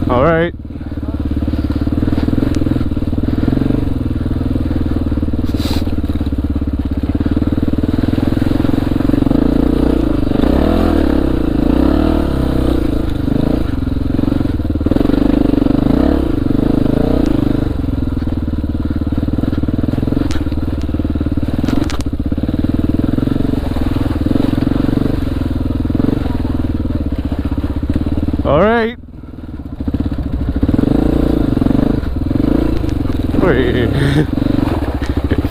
Alright. Alright. Wait.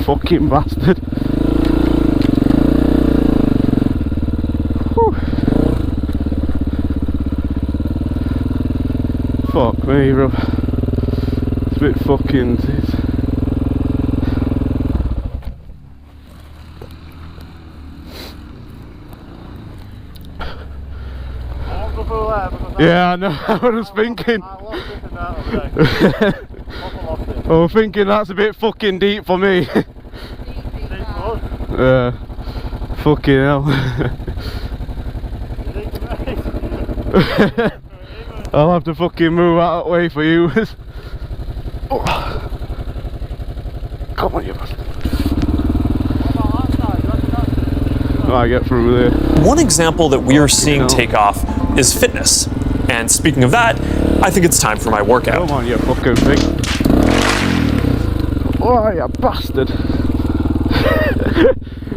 Fucking bastard. Whew. Fuck me, bro. It's a bit fucking... Yeah, I know. I was thinking. I lost it in that I was thinking that's a bit fucking deep for me. Yeah. Fucking hell. I'll have to fucking move out of the way for you. Come on, you bastard. I get through there. One example that we are seeing take off is fitness. And speaking of that, I think it's time for my workout. Come on, you fucking thing. Oh, you bastard.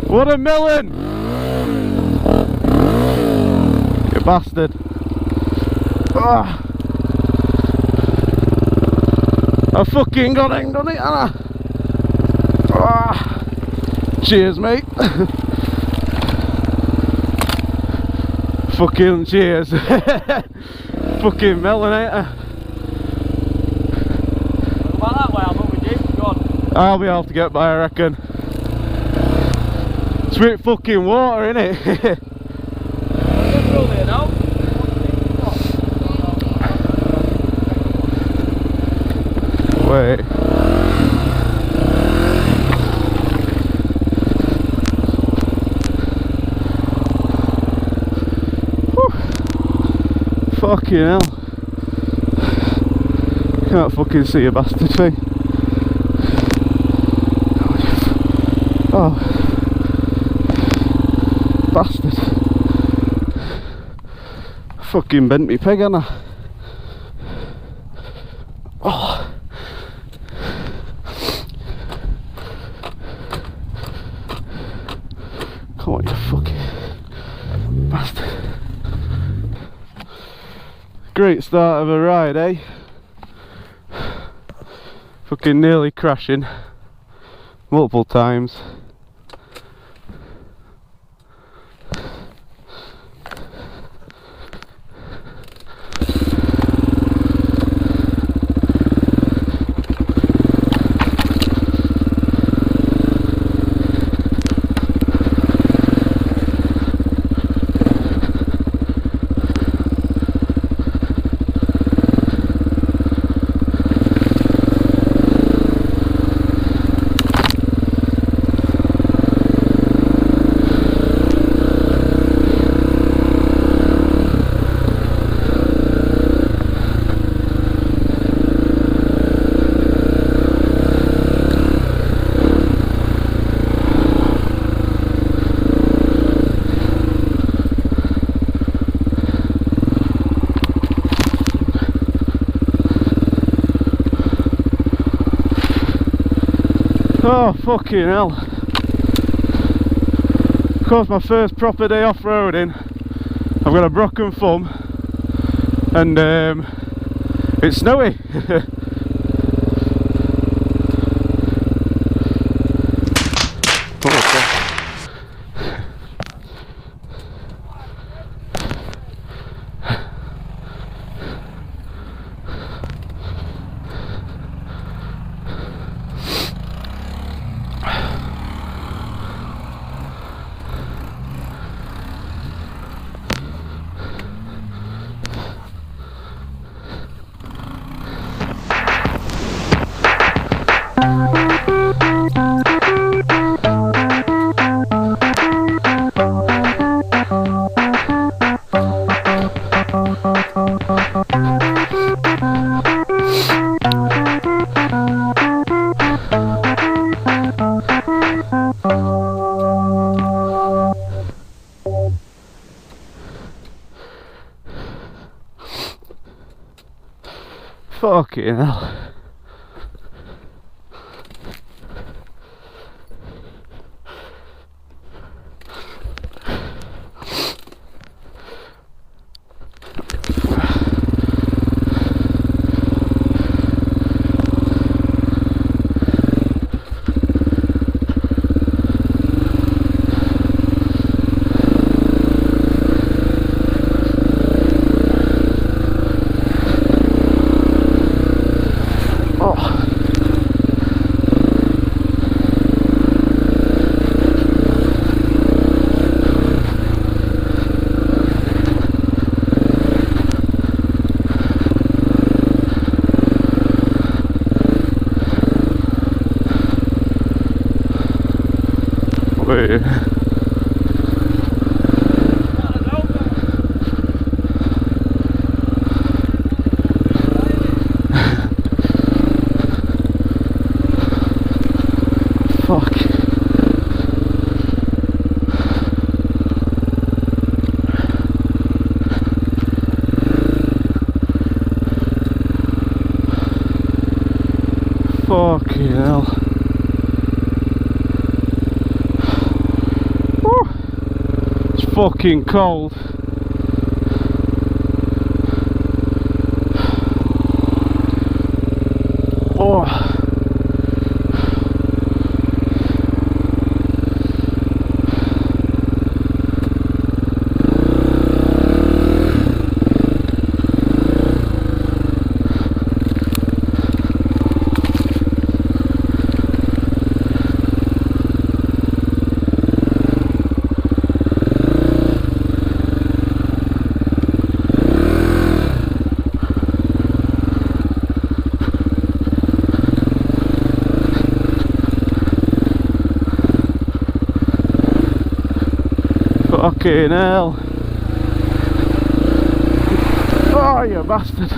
What a melon! You bastard. Oh. I fucking got it, done it, Anna. Oh. Cheers, mate. Fucking cheers. Fucking melon, ain't I? About that way, I'm with you. Go on. I'll be able to get by, I reckon. It's a bit fucking water, innit? Wait. Fucking hell. Can't fucking see a bastard thing. Oh. Bastard. Fucking bent me peg, ain't I? Oh. Come on, you fucking bastard. Great start of a ride, eh? Fucking nearly crashing multiple times. Oh, fucking hell. Of course, my first proper day off-roading. I've got a broken thumb and it's snowy. Fucking hell. Wait. Fuck. Fucking hell. Fucking cold. Oh. Fucking hell. Oh, you bastard.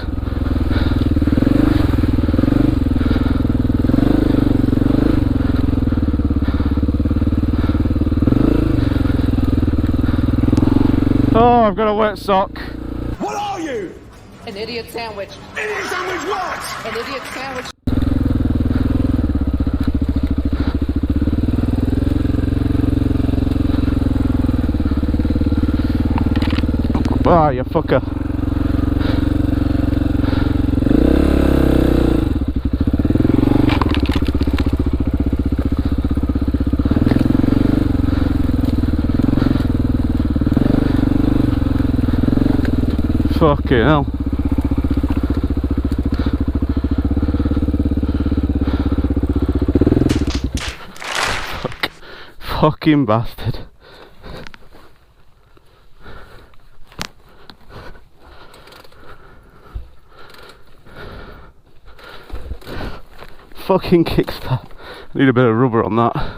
Oh, I've got a wet sock. What are you? An idiot sandwich. Idiot sandwich what? An idiot sandwich. Ah, you fucker. Fucking hell. Fucking bastard. Fucking kickstart. Need a bit of rubber on that.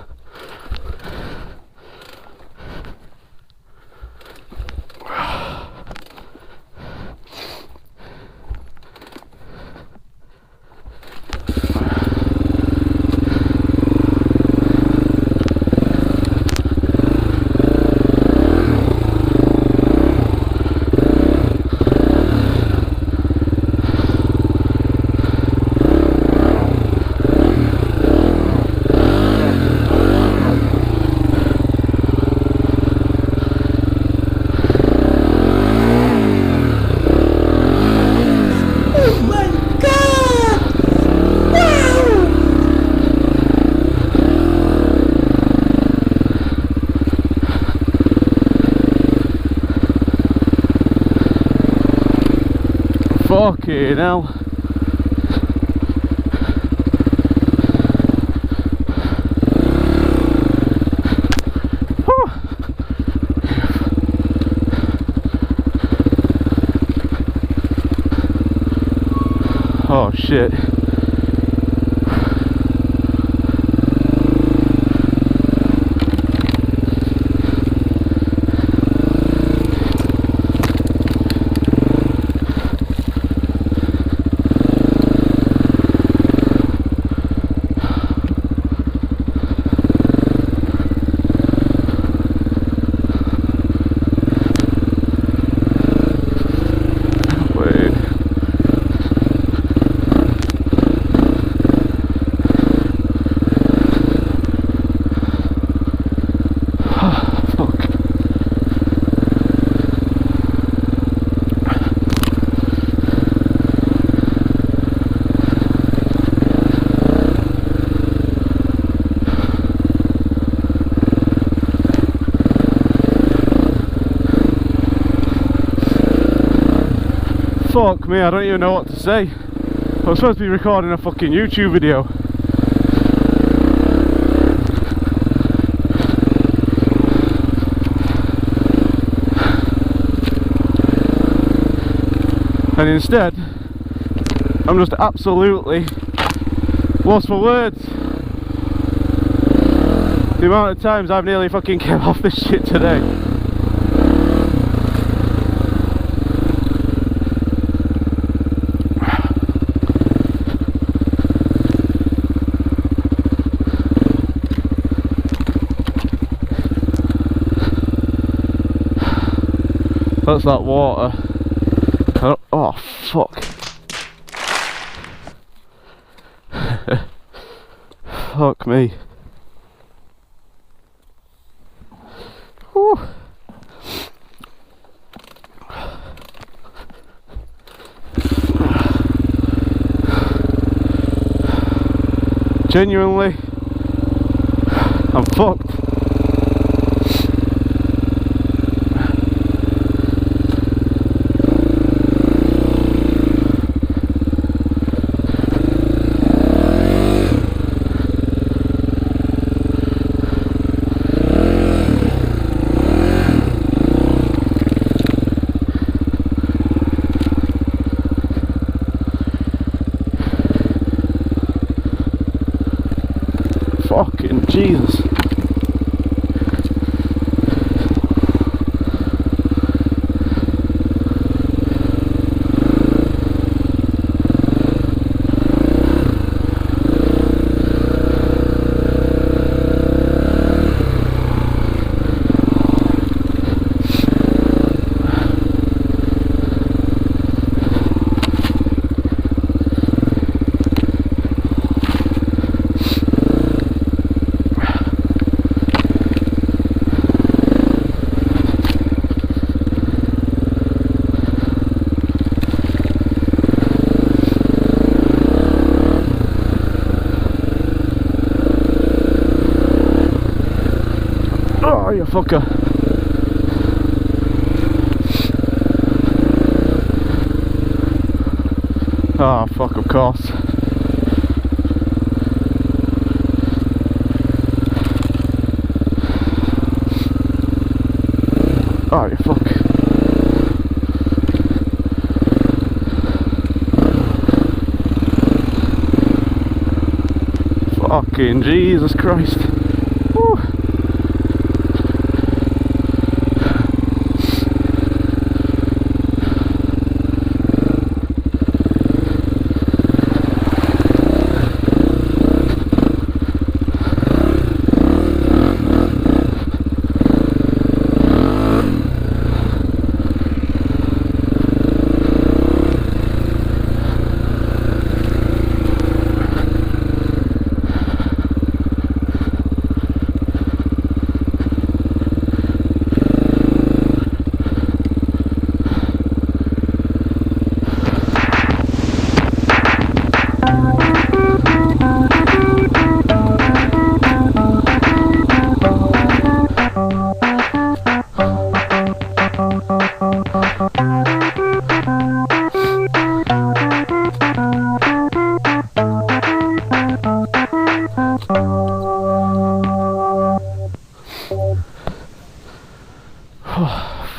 Fucking hell. Oh shit. Fuck me, I don't even know what to say. I was supposed to be recording a fucking YouTube video. And instead, I'm just absolutely lost for words. The amount of times I've nearly fucking came off this shit today. That's that water. Oh fuck. Fuck me. Whew. Genuinely, I'm fucked. Fucking Jesus. Oh, you fucker. Oh, fuck, of course. Oh, you fuck. Fucking Jesus Christ. Woo.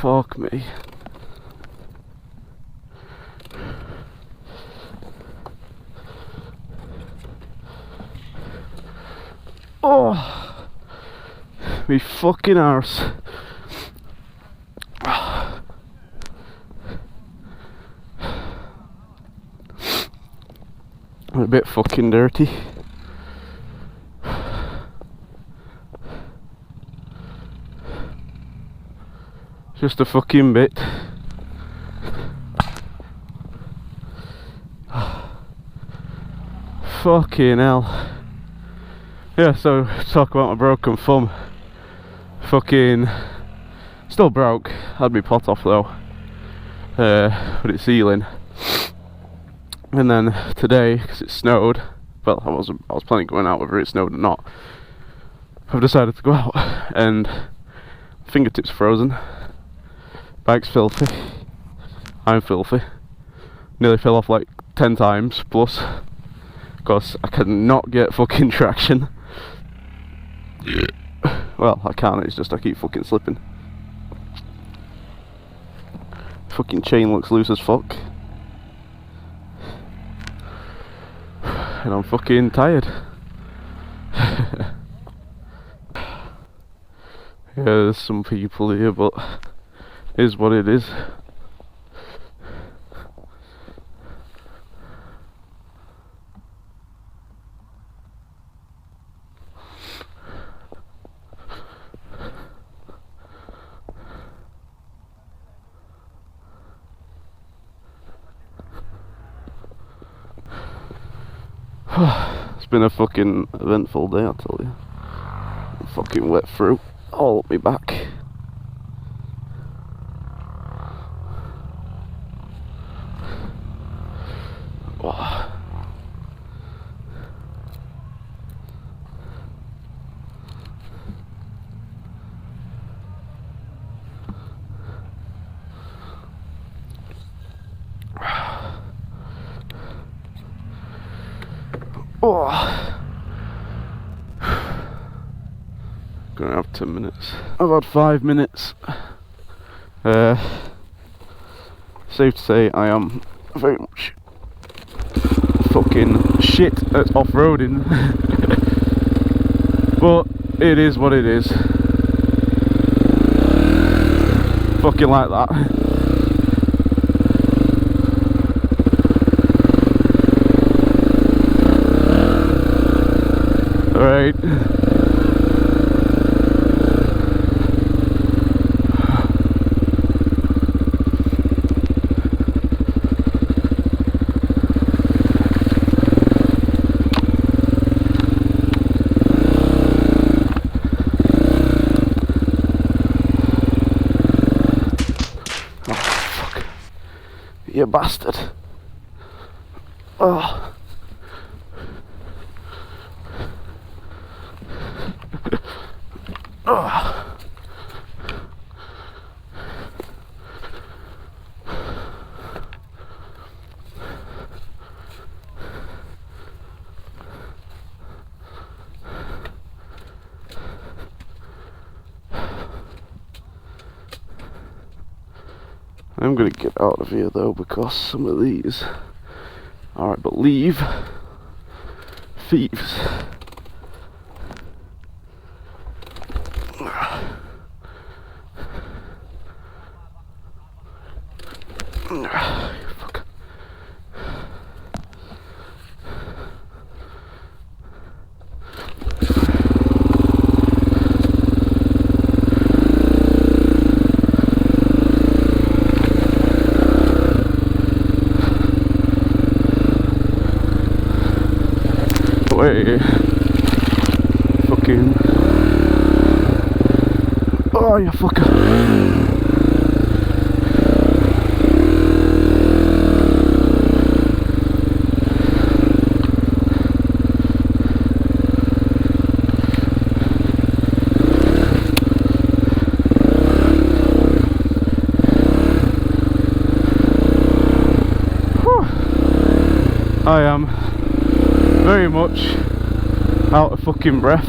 Fuck me. Oh, me fucking arse. I'm a bit fucking dirty. Just a fucking bit. Fucking hell. Yeah, so talk about my broken thumb. Fucking still broke. Had my pot off though. But it's healing. And then today, because it snowed, well, I was planning on going out whether it snowed or not. I've decided to go out, and fingertips frozen. Bag's filthy. I'm filthy. Nearly fell off like 10 times plus, because I cannot get fucking traction. Well, I can, it's just I keep fucking slipping. Fucking chain looks loose as fuck. And I'm fucking tired. Yeah, there's some people here, but it is what it is. It's been a fucking eventful day, I tell you. I'm fucking wet through all up my back. Oh. Oh. Gonna have 10 minutes. I've had 5 minutes. Safe to say I am very much fucking shit at off-roading. But it is what it is. Fucking like that. Alright. Oh, fuck. You bastard. Oh. Oh. I'm gonna get out of here though, because some of these are, I believe, thieves. Fuck. Wait. Fucking. Oh, you fucker. I am very much out of fucking breath.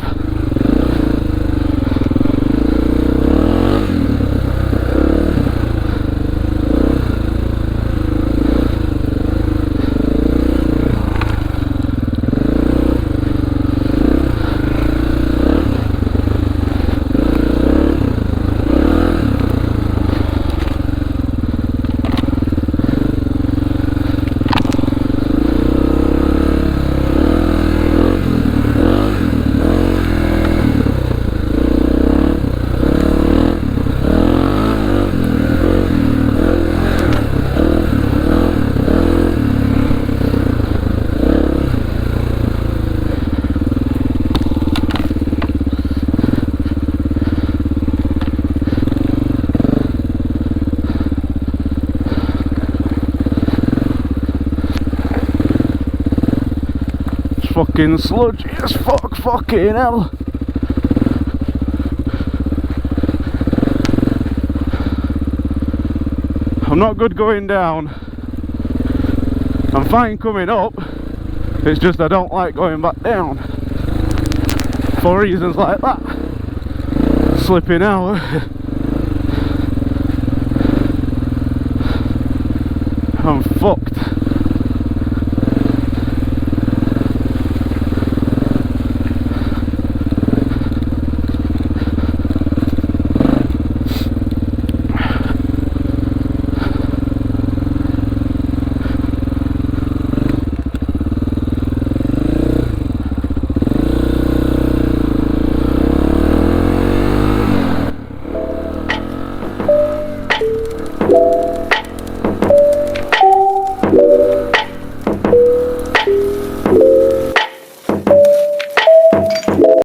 Fucking sludgy as fuck, fucking hell. I'm not good going down. I'm fine coming up, it's just I don't like going back down for reasons like that. Slipping out. I'm fucked.